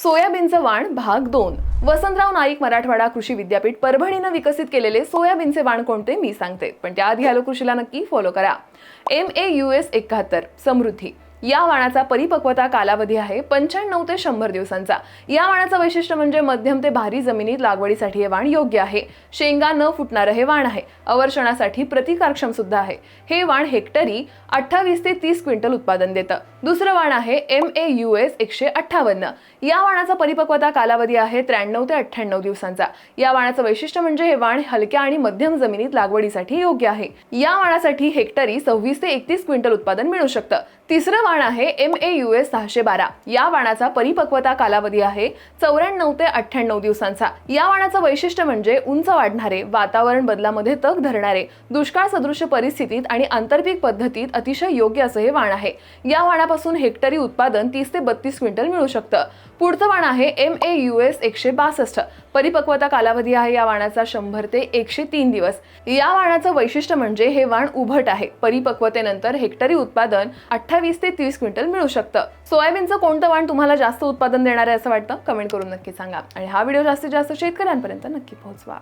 सोयाबीनचं वाण भाग 2। वसंतराव नाईक मराठवाडा कृषी विद्यापीठ परभणीनं विकसित केलेले सोयाबीनचे वाण कोणते मी सांगते, पण त्याआधी हॅलो कृषीला नक्की फॉलो करा। MAUS 71 समृद्धी या वाणाचा परिपक्वता कालावधी आहे 95 ते 100 दिवसांचा। या वाणाचं वैशिष्ट्य म्हणजे मध्यम ते भारी जमिनीत लागवडीसाठी हे वाण योग्य आहे। शेंगा न फुटणारं हे वाण आहे। अवर्षणासाठी प्रतिकारक्षम सुद्धा आहे। हे वाण हेक्टरी 28 ते 30 क्विंटल उत्पादन देतं। दुसरं वाण आहे MAUS 158। या वाणाचा परिपक्वता कालावधी आहे 93 ते 98 दिवसांचा। या वाणाचं वैशिष्ट्य म्हणजे हे वाण हलक्या आणि मध्यम जमिनीत लागवडीसाठी योग्य आहे। या वाणासाठी हेक्टरी 26 ते 31 क्विंटल उत्पादन मिळू शकतं। तिसरं वाण आहे MAUS 612। या वाणाचा परिपक्वता कालावधी आहे 94 ते 98 दिवसांचा। या वाणाचं वैशिष्ट्य म्हणजे उंच वाढणारे, वातावरण बदलामध्ये तग धरणारे, दुष्काळ सदृश परिस्थितीत आणि आंतरपीक पद्धतीत अतिशय योग्य असं हे वाण आहे। या वाणापासून हेक्टरी उत्पादन 30 ते 32 क्विंटल मिळू शकतं। पुढचं वाण आहे MAUS 162। परिपक्वता कालावधी आहे या वाणाचा 100 ते 103 दिवस। या वाणाचं वैशिष्ट्य म्हणजे हे वाण उभट आहे। परिपक्वतेनंतर हेक्टरी उत्पादन 28 ते 30 क्विंटल मिळू शकतं। सोयाबीनचं कोणतं वाण तुम्हाला जास्त उत्पादन देणार आहे असं वाटतं? कमेंट करून नक्की सांगा आणि हा व्हिडिओ जास्तीत जास्त शेतकऱ्यांपर्यंत नक्की पोहोचवा।